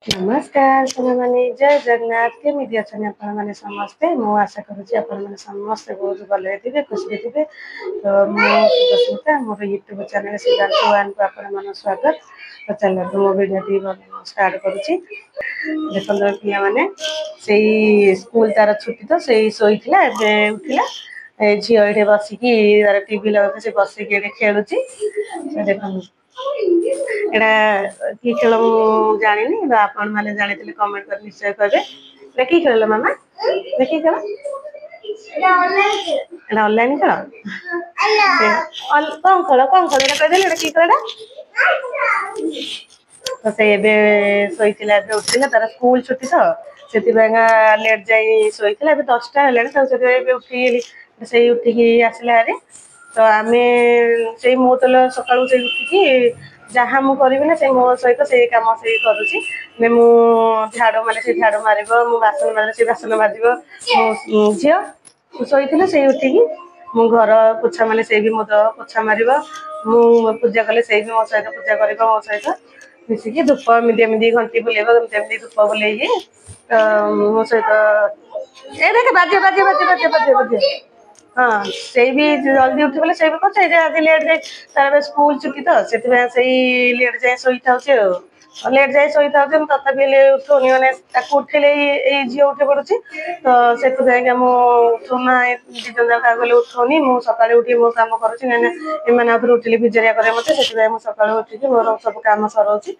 नमस्कार मैंने जय जगन्नाथ केमी अच्छा मैंने समस्ते मु आशा करुँच समस्ते बहुत भले थे खुशी थे। तो मुस्मिता मोर यूट्यूब चैनल सिद्धार्थ वन को आप स्वागत। तो चलो मो भिडियो स्टार्ट करुँची देखो पे से स्कूल तार छुट्टी तो से शोला उठला झी ये बसिकी तार टीवी लगा से बसिकी खेलुची देख एटा कि खेल जानी आपण मैंने जानी कमेंट कर निश्चय कहे कि खेल मामा कि खेल ऑनलाइन खेल कौन खेल कहदेली कि खेल तो से शोला उठला तार स्कूल छुट्टी तो से लेट जाई शोला 10टा है उठी से उठिकी आसला हारे तो आम से मो तो सका उठिकी जहाँ मुझे करी ना से मो सहित से कम से करुँची मु झाड़ मारे से झाड़ मार बासन मारे से बासन मार मो झी शोला से उठिकी मु घर पोछा माने से भी मो पोछा मार मु पूजा कले से भी मो सहित पूजा कर मो सहित मिसिकी धूप मिदी घंटी बुलेब धूप बुले मो सहित ए देख बाजे बाजे बाजे बाजे बाजे बाजे हाँ से भी जल्दी उठी बोले से भी कौन आज लेट जाए तार स्कूल छुट्टी तो से लेट जाए शोई था लेट जाए शोई था तथापि उठौनी मैंने उठेले झी उठे पड़ू तो से उठुना दीजन जाक गले उठौनी मु सका उठी मो कम करें उठिले भिजरिया करे मत से सका उठिकी मोर सब कम सराउची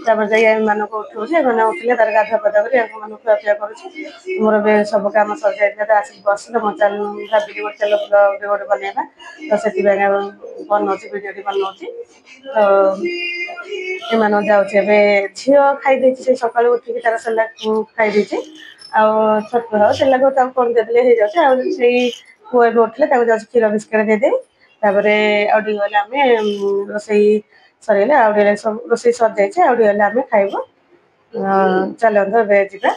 जाए उठाऊे उठिले तार गाधुआ पाधा कर खुआपिया करुँच मोर सब कम सर जाए आसिक बस चल भाविक गोटे चल गोटे बनवा तो से बनाऊँ भिडियो बनाऊँ तो एम जाऊे झी खाई से सका उठिकी तार सेला खाई छतुआ सेला कौन देदेले हो जाए पुआ भी उठले जाऊँ क्षीर बिस्केट देदेवी तापर आगे गले आम रोसई सरला आगे सब रोसई सर जाइए आगे गले आम खाइबू चलते ए जा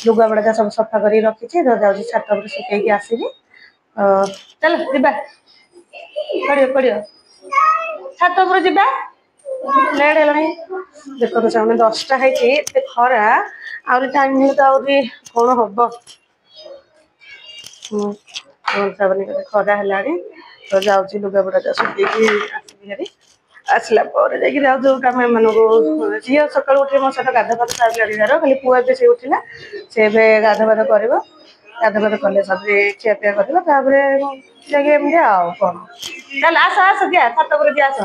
लुगापड़ा सब सफा कर रखी जाऊँगी छात पर सुखी आसबि चल जा पड़ो पड़ो छात पर जा लेट है देखो से 10टा है खरा आउरी टाइम तो आउरी कौन हम खरा है तो जाऊँगी लुगापड़ा सुखी आसबि आसला जो कम एम झी सका उठे मो सहित गाध पाध सार खाली पुआ भी से उठला से गाध पाध कर गाध पाध कले सब खियापिया कर जाएगी आउ कौन चल आस आस दिया छात पर दिया आस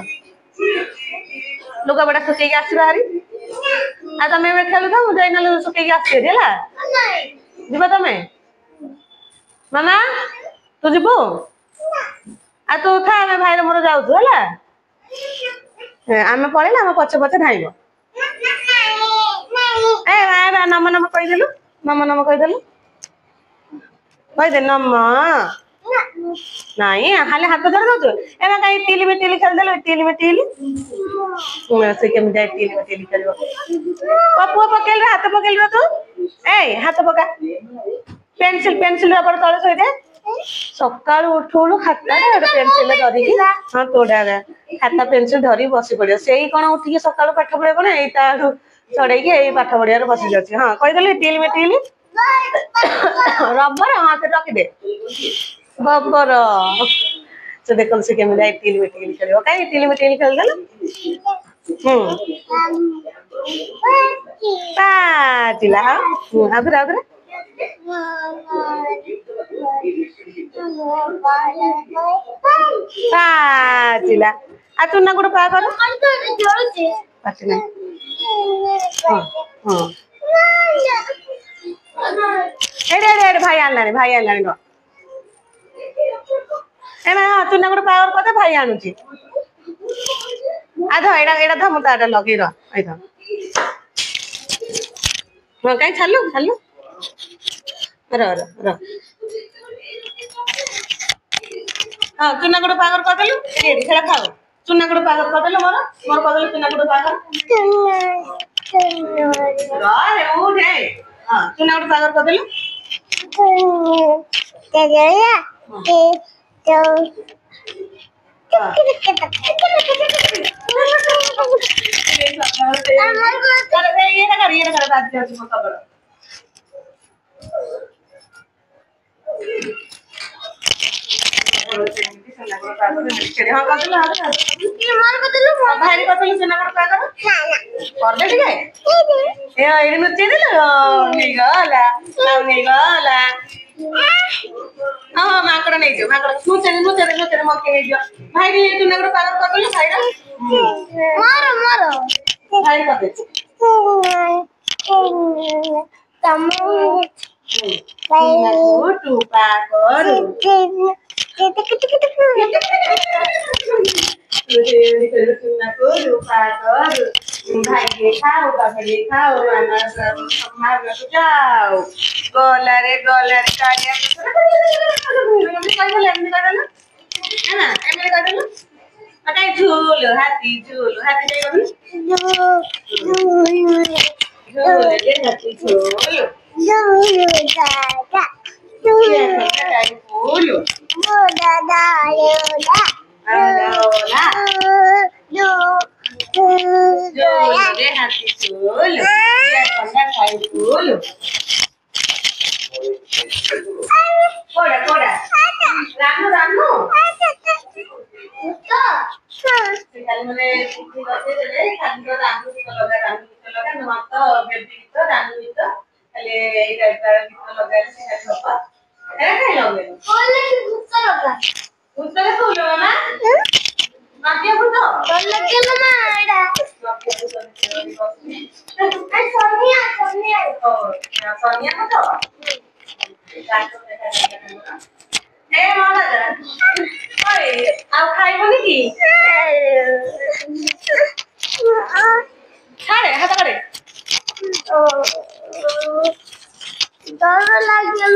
लुगापड़ा सुखी आसवा हारी आ तुम खेलु था मुझे ना सुखी आसबी है जीव तुम मामा तू जीवु आ तू था आम भाई मोर जाऊँ है आम पड़े आम पचे पचे धाइब ए नम नम कहीदेलु नम नम कहीदेलु कहीदे नम नाई खाली हाथ धर दौ एम कहीं टिल में टिल खेलदेलु टिल में टिल से केमी जाए टिल में टिल खेल पुआ पकेल हाथ पकेल तू ए हाथ पका पेंसिल पेंसिल रबर तले थोदे सका उठू खाता पेनसिल धरिकी हाँ तोड़ा खाता पेनसिल धरी बस पड़ो से कौन उठिकी सका पाठ पढ़े कौन यू चढ़े पाठ पढ़िया बसी जाती हाँ कहीदेली टिल में टिल रबर हाँ से रखिदे बबर से देख से केमी जाए टिल में टिल खेल कहीं टिल में टिल खेलदेल पाचिला हाँ आधुरे आधुरे पाचिला आ चुना गुड़ पा कर पाचिला एडे भाई आनलानी रो ए हाँ चुना गुड़ पावर कदे भाई आणुची आध एडा ध मुझे आटा लगे रही हाँ कहीं छालु छालु र हाँ चुना गुड़ पागर करदेलु खेला खाओ चुना गुड़ पागर करदेलु मोर मोर करदेलु चुना गुड़ पागर उठे हाँ चुना गुड़ पागर करदेलु हाँ माकड़ नहीं जो माकड़ मुचरे मक्के नहीं जो भाई ये तूने को पागल कर दिया भाई मारो मारो भाई कर दे तमु भाई तू पागल भाई खाओ बाबे खाओ मामा सब मामा को जाओ गोलारे कालिया मम्मी कह बोले एमने कर ना है ना एमने कर ना अटे झूलो हाथी जाई बनी झूलो ले हाथी झूलो दादा झूलो दादा ओला झूलो ले हाथी झूलो क्या करना खाई झूलो कोड़ा रानू कल मैंने कुछ करते थे खाली तो रानू लगा न मत बेबी तो रानू तो खाली ए टाइप का लगा से खाली होगा एरा काय लगे कोले गुस्सा लगा तो लो ना मातिया बुतो डर लगे मामा एडा आई सोनिया ओ सोनिया तो ए मामा ओए आप खाइबो नी की खारे हाथ करे डर लागल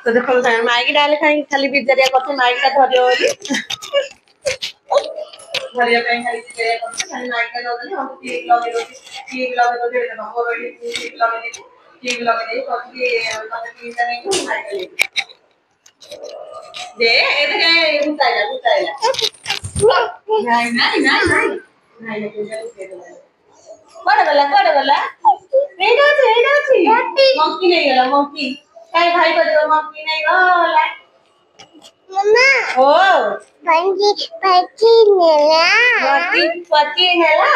तो देखो माइक डाले खाई खाली बिजरिया करते माइक का धरियो बोली धरिया पे खाली बिजरिया करते खाली माइक का धरियो हम टीवी लगे दे ना वो बड़ी टीवी लगे दे करके मतलब टीवी का नहीं माइक ले दे ये तो क्या गुस्साइला नहीं कोड़े गला एडा छी मंकी नहीं गला मंकी काय भाई कर मंकी नहीं गला मम्मा ओ पची नेला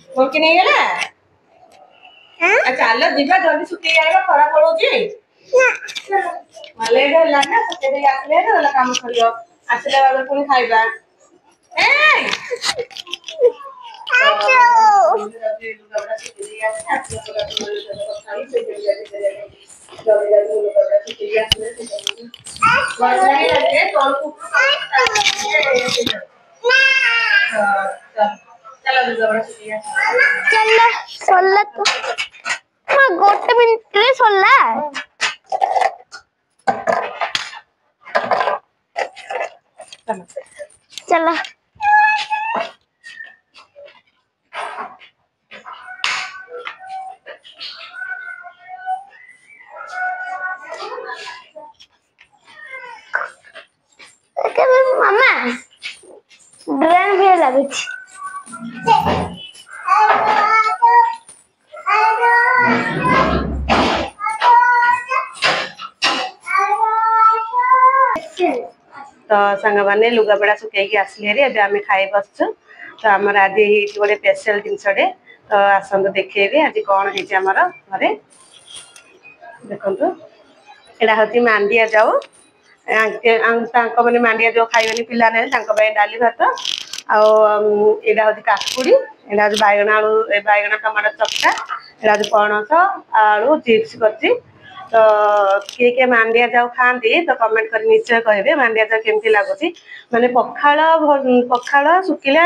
मंकी नहीं गला हां चलो दिबा जल्दी सुती जाएगा खरा पड़ो जी ना माले डला ना सते दे आसले डला काम करियो आसले बाबा पुनी खाइबा ए गोटे मिनिट रे सरला चला मामा ड्रेन भी लगे तो संग माने लुगा बड़ा सुखैकी आसले रे अबे आमे खाइ बसछु तो हमर आज ही गोटे स्पेशल जिनसडे तो आसंत देखेबे आज कोन हे हमर घरे देखंतु एडा होती मांडिया जाऊ तांको माने मांडिया जो खाइबनी पिला ने तांको बाय डाली भात आ एडा होती काकुड़ी एडा बायगण आलू बायगण टमाटर चक्का एडा पणस आलू चिप्स करची तो किए किए मांडिया जाऊ खाती तो कमेंट कर निश्चय कहे मांडिया जाऊ केमती लगुच माने पखाड़ सुखिला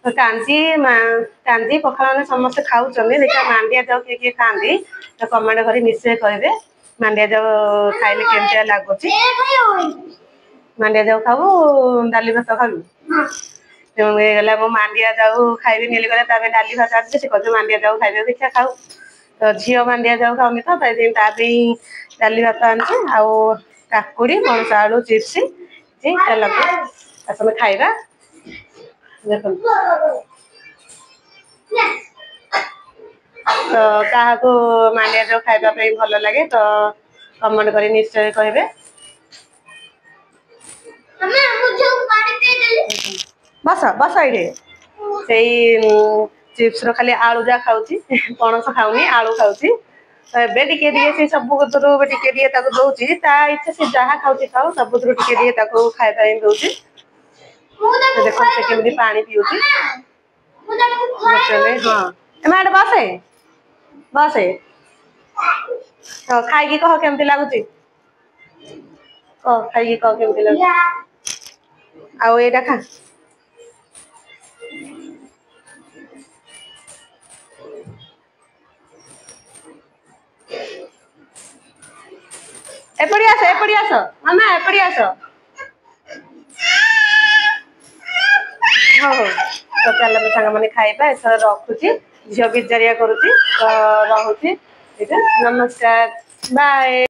कांजी पखाड़ मैंने समस्त खाऊँ देखा मांडिया जाऊ किए खाती तो कमेंट कर निश्चय कहे मांडिया जाऊ खाइले केमती लगुच मांडिया जाऊ खाऊ डाली भात खाऊ गला मो मांडिया जाऊ खाइबे नीली गला डाली भात से कह मांडिया जाऊ खाइबे देखा खाऊ तो झील मांडिया जाऊ खाऊनी तो डाली भात आनी आउ काकुड़ी पणस आलू चिप्स चल आस खाଇବା देख तो क्या मानिया जो खावाई भल लगे तो कमेंट कर निश्चय कहे बस बस ये से चिप्स खाली आलू जहाँ खाऊँ पणस खाऊनी आलू खाऊँ तो एबे टे सब टे दौची इच्छा से जहाँ खाऊँ खाऊ सब टे खावाई दौची देख से केमी पानी पीऊँ हाँ एम बस बस तो खाई कह केमती लगुच कह खाई कह केमती लगुच आउ एटा खा एपड़ी आस मामा एपड़ी आस हाँ हाँ तो चल सांग मैंने खाइबा एथर रखुची झील बिजारिया करुची तो रहुची नमस्कार बाय।